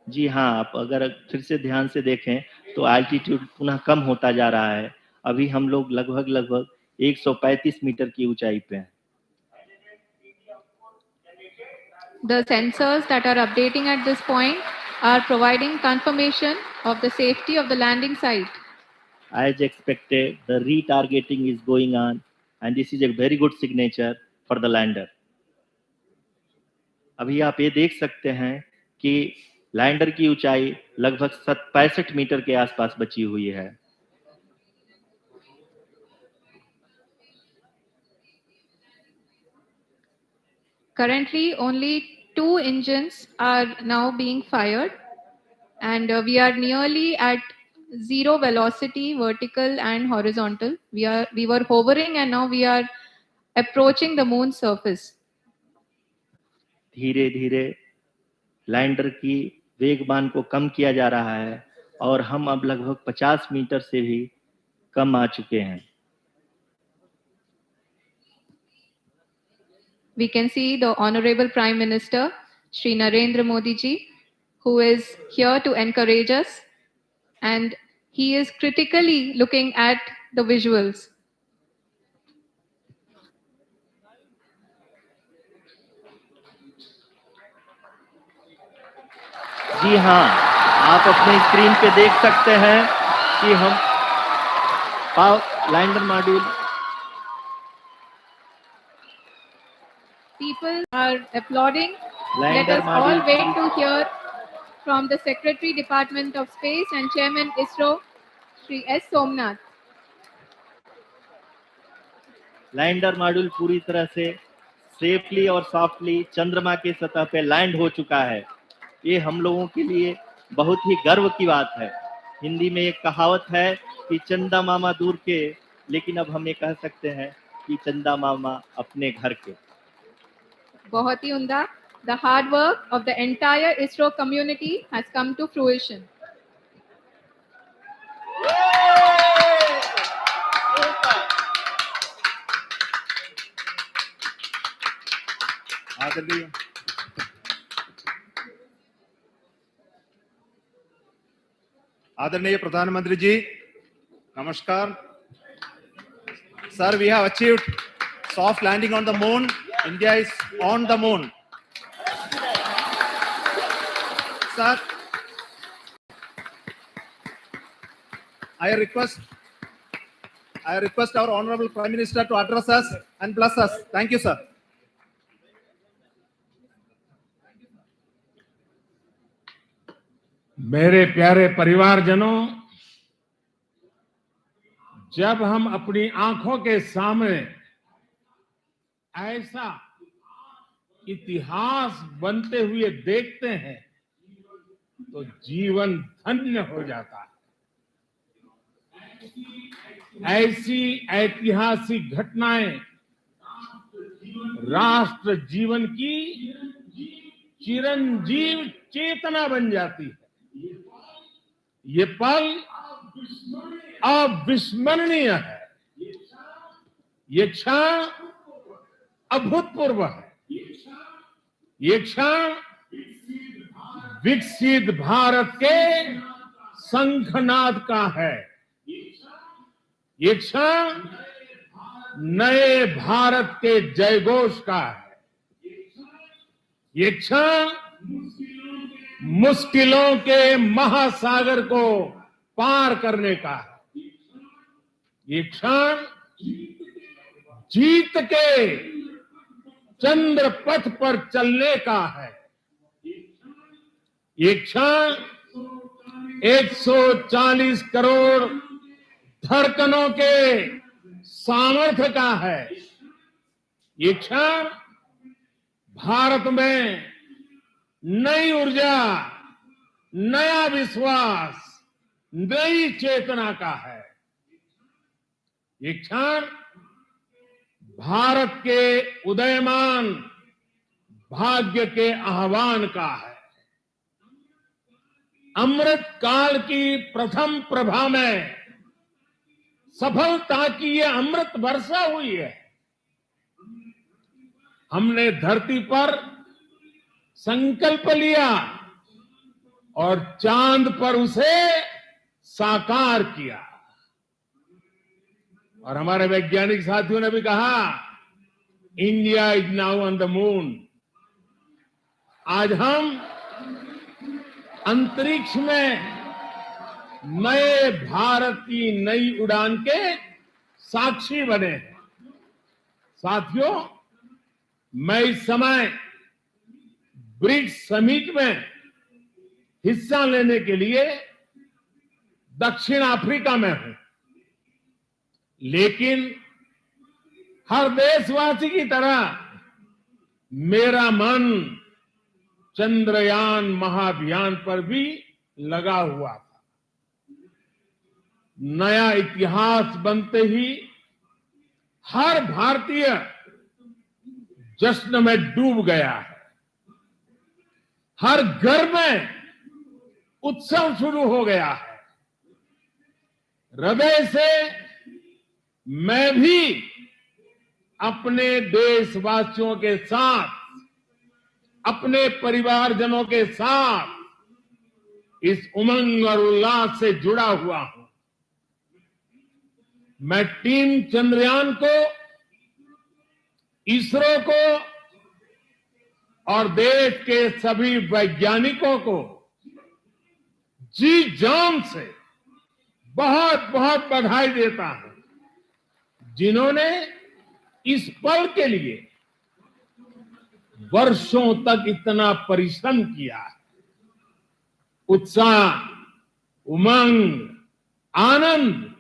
जी हाँ, आप अगर फिर से ध्यान से देखें तो एल्टीट्यूड पुनः कम होता जा रहा है। अभी हम लोग लगभग 135 मीटर की ऊंचाई पे हैं। The sensors that are updating at this point are providing confirmation of the safety of the landing site. As expected, the retargeting is going on and this is a very good signature for the lander. अभी आप ये देख सकते हैं कि lander की ऊंचाई लगभग 65 मीटर के आसपास बची हुई है। Currently, only 2 engines are now being fired, and we are nearly at zero velocity, vertical and horizontal. We were hovering, and now we are approaching the moon's surface. धीरे धीरे लैंडर की वेगबान को कम किया जा रहा है और हम अब लगभग 50 मीटर से भी कम आ चुके हैं। We can see the Honorable Prime Minister, Shri Narendra Modi ji, who is here to encourage us, and he is critically looking at the visuals. जी हाँ, आप अपने स्क्रीन पे देख सकते हैं कि हम lander module People are applauding. Let lander us all module wait to hear from the Secretary Department of Space and Chairman ISRO, Shri S. Somnath. Lander module पूरी तरह से सेफली और सॉफ्टली चंद्रमा के सतह पे लैंड हो चुका है। ये हम लोगों के लिए बहुत ही गर्व की बात है। हिंदी में एक कहावत है कि चंदा मामा दूर के, लेकिन अब हम ये कह सकते हैं कि चंदा मामा अपने घर के। बहुत ही उम्दा. The hard work of the entire ISRO community has come to fruition. आदरणीय प्रधानमंत्री जी, नमस्कार. Sir, we have achieved soft landing on the moon. India is on the moon. Sir, I request our Honorable Prime Minister to address us and bless us. Thank you, sir. मेरे प्यारे परिवारजनों, जब हम अपनी आंखों के सामने ऐसा इतिहास बनते हुए देखते हैं तो जीवन धन्य हो जाता है। ऐसी ऐतिहासिक घटनाएं राष्ट्र जीवन की चिरंजीव चेतना बन जाती है। ये पल अविस्मरणीय है। ये क्षण अभूतपूर्व है। ये क्षण विकसित भारत के शंखनाद का है। ये क्षण नए भारत के जयघोष का है। ये क्षण मुश्किलों के महासागर को पार करने का है। ये क्षण जीत के चंद्र पथ पर चलने का है। ये क्षण 140 करोड़ धड़कनों के सामर्थ्य का है। ये क्षण भारत में नई ऊर्जा, नया विश्वास, नई चेतना का है। ये क्षण भारत के उदयमान भाग्य के आह्वान का है। अमृत काल की प्रथम प्रभा में सफलता की ये अमृत वर्षा हुई है। हमने धरती पर संकल्प लिया और चांद पर उसे साकार किया। और हमारे वैज्ञानिक साथियों ने भी कहा, India is now on the moon. आज हम अंतरिक्ष में नए भारत की नई उड़ान के साक्षी बने हैं। साथियों, मैं इस समय ब्रिक्स समिट में हिस्सा लेने के लिए दक्षिण अफ्रीका में हूं, लेकिन हर देशवासी की तरह मेरा मन चंद्रयान महाअभियान पर भी लगा हुआ था। नया इतिहास बनते ही हर भारतीय जश्न में डूब गया है। हर घर में उत्सव शुरू हो गया है। हृदय से मैं भी अपने देशवासियों के साथ, अपने परिवारजनों के साथ इस उमंग और उल्लास से जुड़ा हुआ हूं। मैं टीम चंद्रयान को, इसरो को और देश के सभी वैज्ञानिकों को जी जान से बहुत बहुत बधाई देता हूं, जिन्होंने इस पल के लिए वर्षों तक इतना परिश्रम किया है। उत्साह, उमंग, आनंद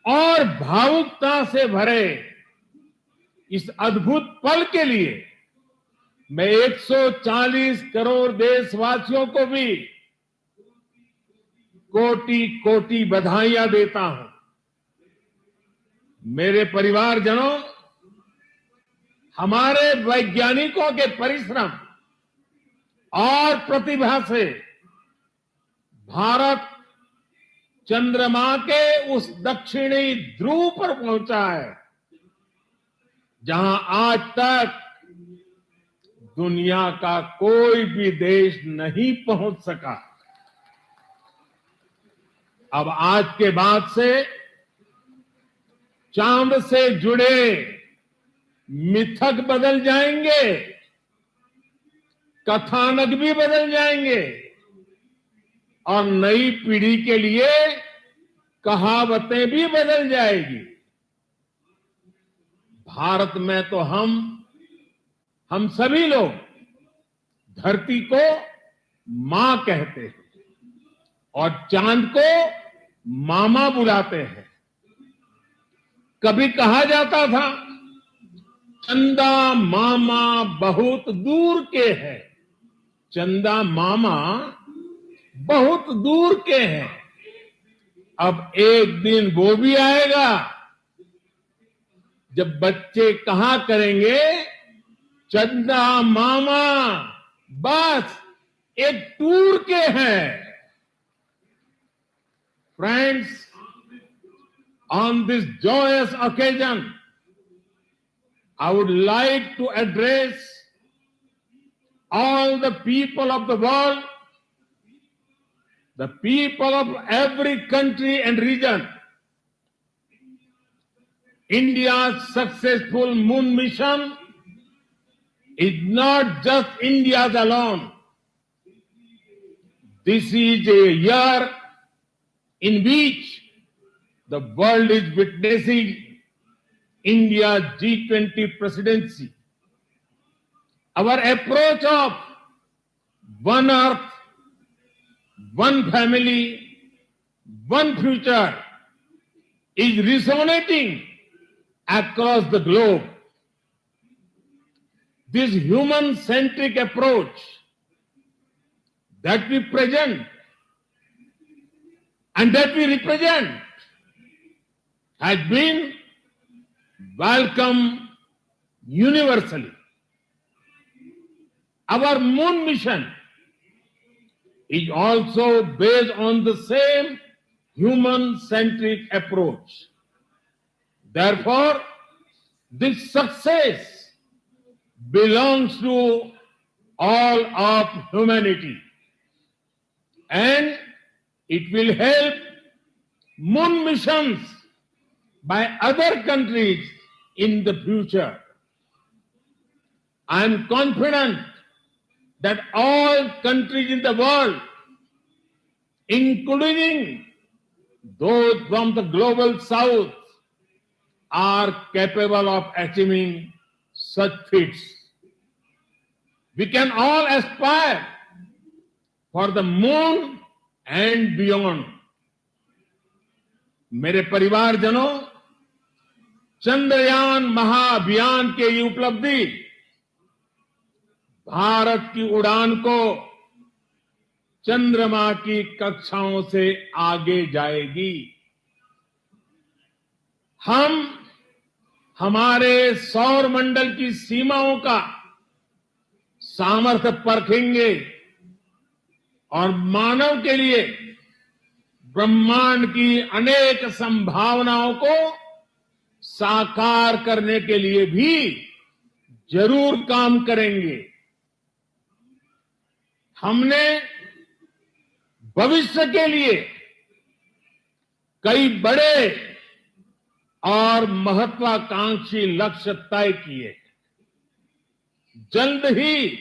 और भावुकता से भरे इस अद्भुत पल के लिए मैं 140 करोड़ देशवासियों को भी कोटि कोटि बधाइयां देता हूं। मेरे परिवारजनों, हमारे वैज्ञानिकों के परिश्रम और प्रतिभा से भारत चंद्रमा के उस दक्षिणी ध्रुव पर पहुंचा है, जहां आज तक दुनिया का कोई भी देश नहीं पहुंच सका। अब आज के बाद से चांद से जुड़े मिथक बदल जाएंगे, कथानक भी बदल जाएंगे और नई पीढ़ी के लिए कहावतें भी बदल जाएगी। भारत में तो हम सभी लोग धरती को मां कहते हैं और चांद को मामा बुलाते हैं। कभी कहा जाता था चंदा मामा बहुत दूर के हैं, चंदा मामा बहुत दूर के हैं। अब एक दिन वो भी आएगा जब बच्चे कहा करेंगे चंदा मामा बस एक टूर के हैं। Friends, on this joyous occasion, I would like to address all the people of the world, the people of every country and region. India's successful moon mission is not just India's alone. This is a year in which the world is witnessing India's G20 presidency. Our approach of one earth, one family, one future is resonating across the globe. This human-centric approach that we present and that we represent has been welcomed universally. Our moon mission is also based on the same human-centric approach. Therefore, this success belongs to all of humanity, and it will help moon missions by other countries in the future. I am confident that all countries in the world, including those from the global south, are capable of achieving such feats. We can all aspire for the moon and beyond. मेरे परिवारजनों, चंद्रयान महाअभियान के ये उपलब्धि भारत की उड़ान को चंद्रमा की कक्षाओं से आगे जाएगी। हम हमारे सौर मंडल की सीमाओं का सामर्थ्य परखेंगे और मानव के लिए ब्रह्मांड की अनेक संभावनाओं को साकार करने के लिए भी जरूर काम करेंगे। हमने भविष्य के लिए कई बड़े और महत्वाकांक्षी लक्ष्य तय किए। जल्द ही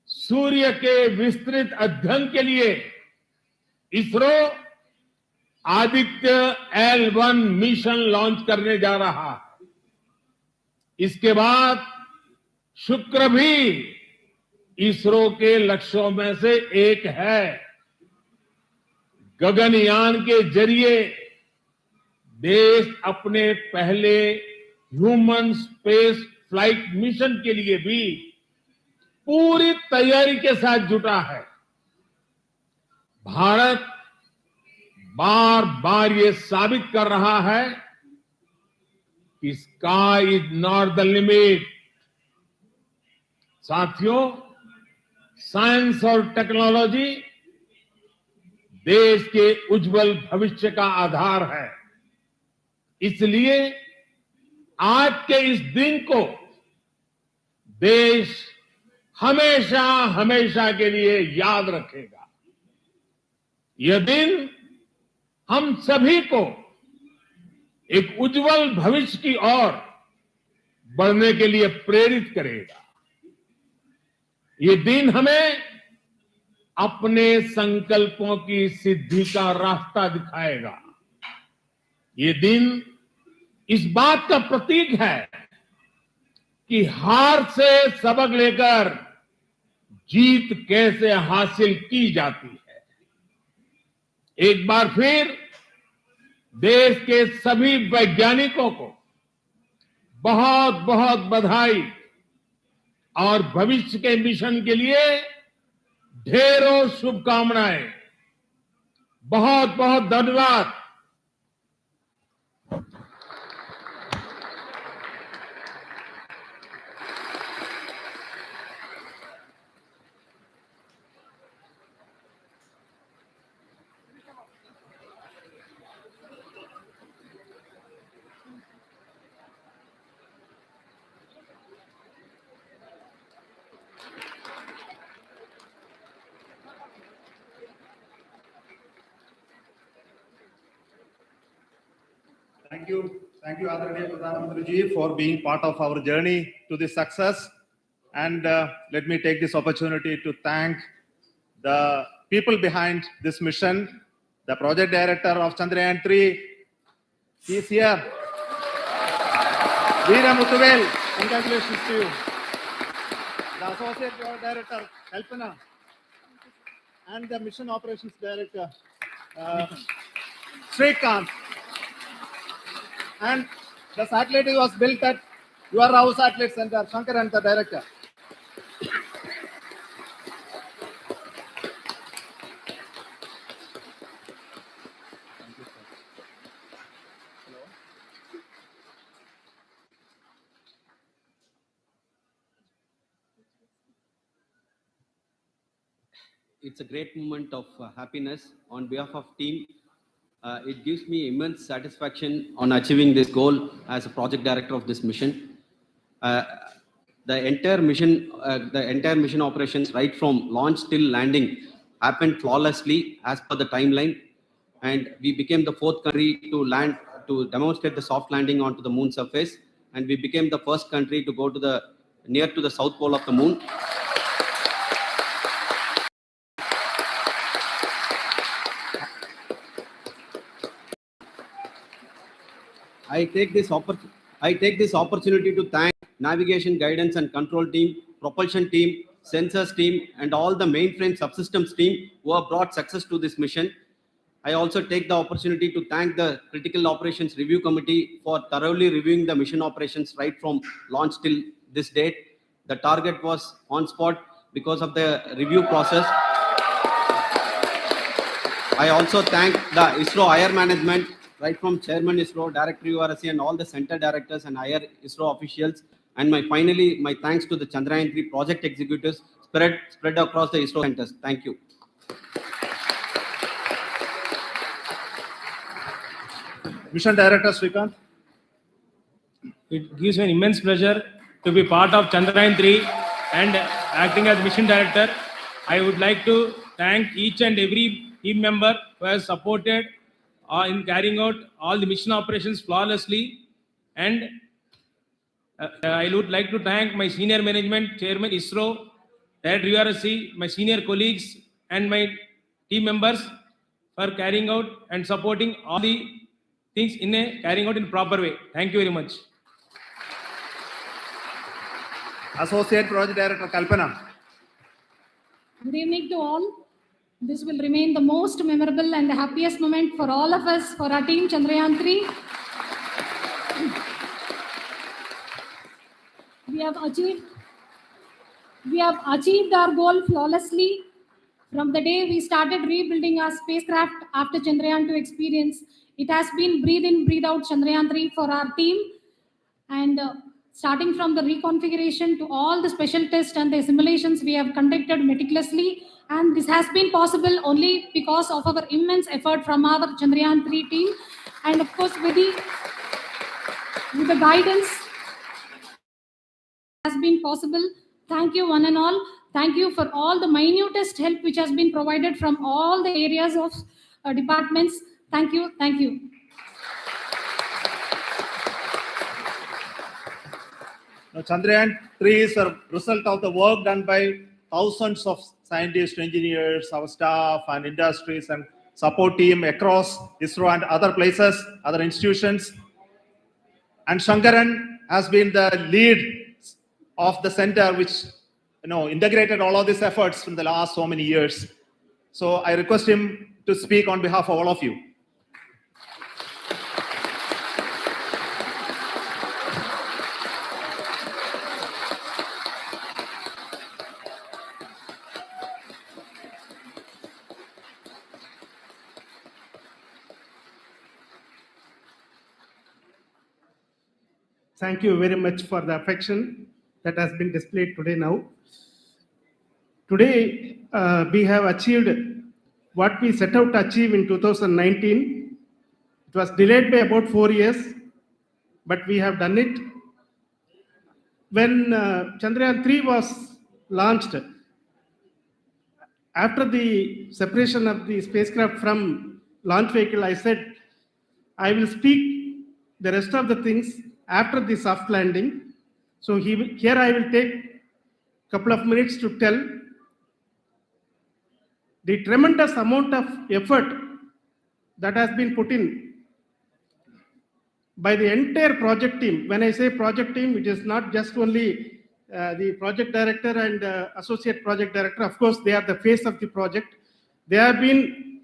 सूर्य के विस्तृत अध्ययन के लिए ISRO Aditya L1 mission launch करने जा रहा है। इसके बाद शुक्र भी इसरो के लक्ष्यों में से एक है। गगनयान के जरिए देश अपने पहले ह्यूमन स्पेस फ्लाइट मिशन के लिए भी पूरी तैयारी के साथ जुटा है। भारत बार बार ये साबित कर रहा है कि sky is not the limit. साथियों, साइंस और टेक्नोलॉजी देश के उज्जवल भविष्य का आधार है। इसलिए आज के इस दिन को देश हमेशा हमेशा के लिए याद रखेगा। यह दिन हम सभी को एक उज्जवल भविष्य की ओर बढ़ने के लिए प्रेरित करेगा। ये दिन हमें अपने संकल्पों की सिद्धि का रास्ता दिखाएगा। ये दिन इस बात का प्रतीक है कि हार से सबक लेकर जीत कैसे हासिल की जाती है। एक बार फिर देश के सभी वैज्ञानिकों को बहुत बहुत बधाई और भविष्य के मिशन के लिए ढेरों शुभकामनाएं। बहुत बहुत धन्यवाद। Thank you, Adaraniya Pradhan Mantri ji, for being part of our journey to this success. And let me take this opportunity to thank the people behind this mission, the project director of Chandrayaan 3. He is here. Veera Muthuvel, congratulations to you. The associate director, Kalpana, and the mission operations director, Srikanth. And the satellite was built at your house satellite center, Shankaran, the director. It's a great moment of happiness on behalf of team. It gives me immense satisfaction on achieving this goal as a project director of this mission. The entire mission operations, right from launch till landing, happened flawlessly as per the timeline, and we became the fourth country to demonstrate the soft landing onto the moon surface, and we became the first country to go to near to the south pole of the moon. I take this opportunity to thank navigation, guidance and control team, propulsion team, sensors team, and all the mainframe subsystems team who have brought success to this mission. I also take the opportunity to thank the Critical Operations Review Committee for thoroughly reviewing the mission operations right from launch till this date. The target was on spot because of the review process. I also thank the ISRO higher management, right from Chairman ISRO, Director URSC, and all the center directors and higher ISRO officials. And finally, my thanks to the Chandrayaan 3 project executives spread across the ISRO centers. Thank you. Mission Director Srikanth. It gives me an immense pleasure to be part of Chandrayaan 3 and acting as mission director. I would like to thank each and every team member who has supported in carrying out all the mission operations flawlessly. And I would like to thank my senior management, Chairman ISRO, Director URSC, my senior colleagues and my team members for carrying out and supporting all the things carrying out in proper way. Thank you very much. Associate Project Director Kalpana. Good evening to all. This will remain the most memorable and the happiest moment for all of us, for our team Chandrayaan 3. We have achieved our goal flawlessly. From the day we started rebuilding our spacecraft after Chandrayaan 2 experience, it has been breathe in, breathe out Chandrayaan 3 for our team. And starting from the reconfiguration to all the special tests and the simulations we have conducted meticulously. And this has been possible only because of our immense effort from our Chandrayaan 3 team. And of course, with the guidance has been possible. Thank you one and all. Thank you for all the minutest help which has been provided from all the areas of departments. Thank you. Thank you. Now, Chandrayaan 3 is a result of the work done by thousands of scientists, engineers, our staff and industries and support team across ISRO and other places, other institutions. And Shankaran has been the lead of the center which integrated all of these efforts in the last so many years. So I request him to speak on behalf of all of you. Thank you very much for the affection that has been displayed today now. Today, we have achieved what we set out to achieve in 2019. It was delayed by about 4 years, but we have done it. When Chandrayaan 3 was launched, after the separation of the spacecraft from launch vehicle, I said, I will speak the rest of the things after the soft landing. So here I will take a couple of minutes to tell the tremendous amount of effort that has been put in by the entire project team. When I say project team, it is not just only the project director and associate project director. Of course, they are the face of the project. They have been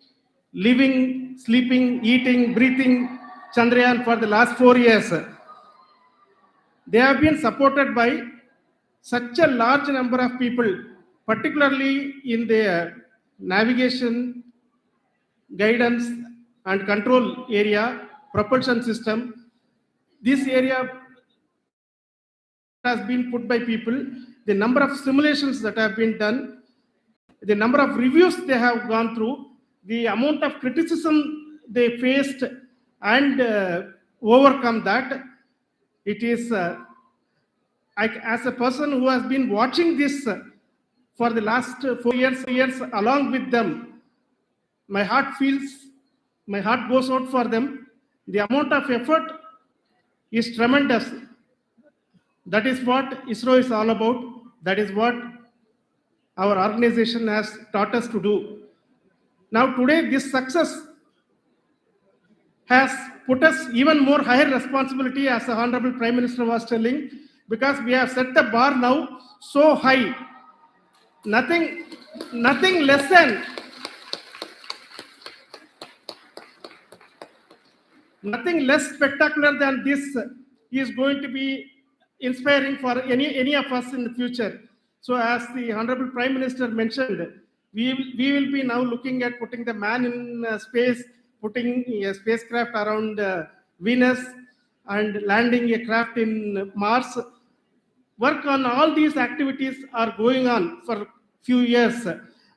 living, sleeping, eating, breathing Chandrayaan for the last 4 years. They have been supported by such a large number of people, particularly in the navigation, guidance and control area, propulsion system. This area has been put by people, the number of simulations that have been done, the number of reviews they have gone through, the amount of criticism they faced and overcome that. It is, as a person who has been watching this for the last 4 years along with them, my heart goes out for them. The amount of effort is tremendous. That is what ISRO is all about. That is what our organization has taught us to do. Now today, this success has put us even more higher responsibility, as the Honorable Prime Minister was telling, because we have set the bar now so high. Nothing less than nothing less spectacular than this is going to be inspiring for any of us in the future. So as the Honorable Prime Minister mentioned, we will be now looking at putting the man in space, putting a spacecraft around Venus and landing a craft in Mars. Work on all these activities are going on for a few years.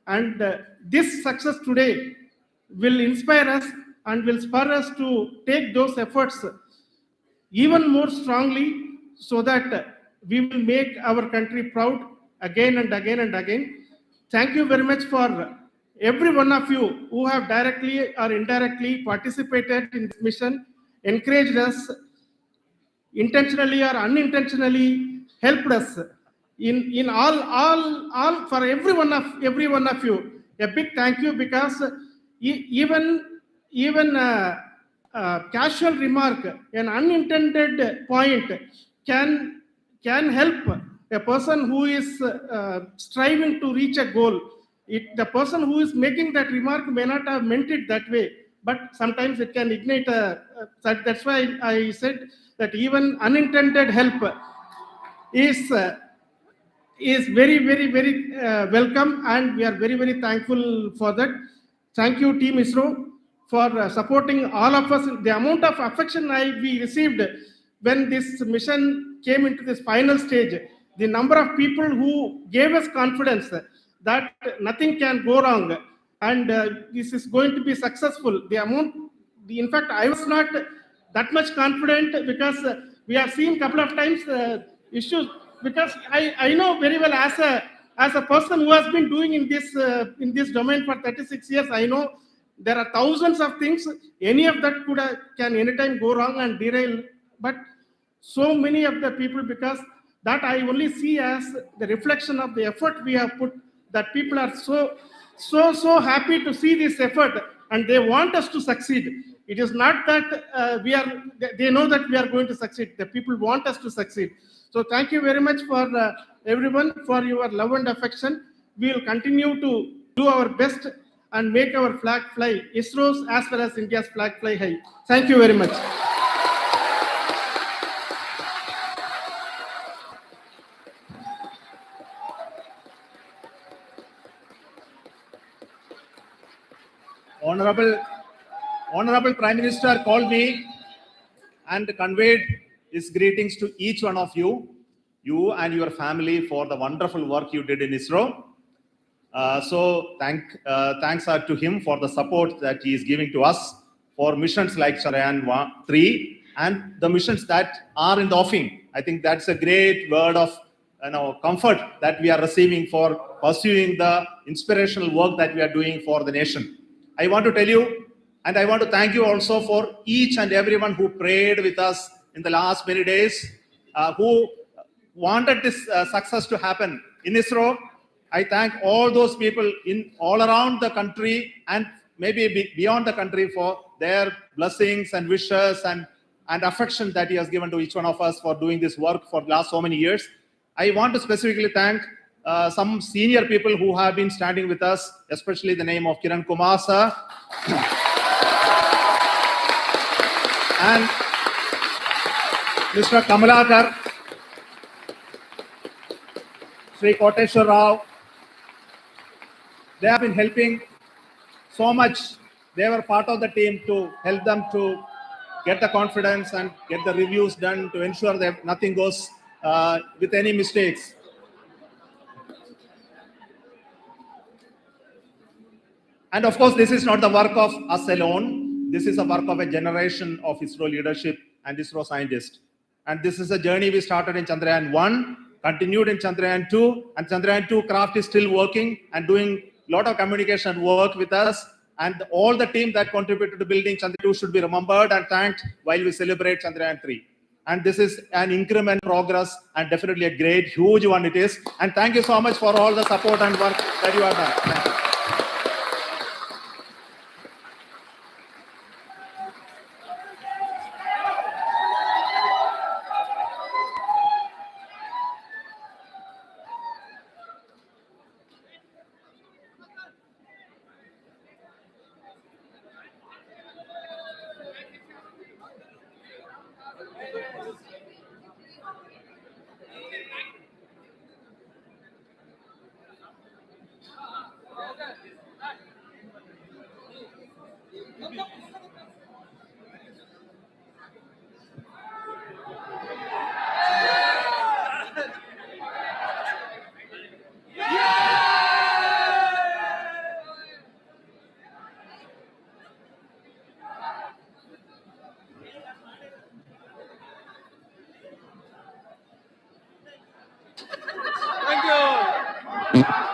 And this success today will inspire us and will spur us to take those efforts even more strongly, so that we will make our country proud again and again and again. Thank you very much for every one of you who have directly or indirectly participated in this mission, encouraged us, intentionally or unintentionally helped us in all for every one of you. A big thank you, because even casual remark, an unintended point can help a person who is striving to reach a goal. The person who is making that remark may not have meant it that way, but sometimes it can ignite that's why I said that even unintended help is very welcome, and we are very thankful for that. Thank you, Team ISRO, for supporting all of us. The amount of affection we received when this mission came into this final stage, the number of people who gave us confidence that nothing can go wrong and this is going to be successful. In fact, I was not that much confident, because we have seen a couple of times issues. Because I know very well, as a person who has been doing in this domain for 36 years, I know there are thousands of things. Any of that can anytime go wrong and derail. But so many of the people, because that I only see as the reflection of the effort we have put, that people are so happy to see this effort and they want us to succeed. It is not that they know that we are going to succeed. The people want us to succeed. So thank you very much for everyone for your love and affection. We will continue to do our best and make our flag fly, ISRO's as well as India's flag fly high. Thank you very much. Honorable Prime Minister called me and conveyed his greetings to each one of you and your family for the wonderful work you did in ISRO. Thanks are to him for the support that he is giving to us for missions like Chandrayaan 3 and the missions that are in the offing. I think that's a great word of comfort that we are receiving for pursuing the inspirational work that we are doing for the nation. I want to tell you, and I want to thank you also for each and everyone who prayed with us in the last many days, who wanted this success to happen in ISRO. I thank all those people in all around the country and maybe beyond the country for their blessings and wishes and affection that he has given to each one of us for doing this work for the last so many years. I want to specifically thank some senior people who have been standing with us, especially the name of Kiran Kumar sir and Mr. Kamalakar, Sri Koteshwar Rao. They have been helping so much. They were part of the team to help them to get the confidence and get the reviews done to ensure that nothing goes with any mistakes. And of course, this is not the work of us alone. This is a work of a generation of ISRO leadership and ISRO scientists. And this is a journey we started in Chandrayaan 1, continued in Chandrayaan 2, and Chandrayaan 2 craft is still working and doing a lot of communication work with us. And all the team that contributed to building Chandrayaan 2 should be remembered and thanked while we celebrate Chandrayaan 3. And this is an increment progress and definitely a great, huge one it is. And thank you so much for all the support and work that you have done. Thank you. Thank you.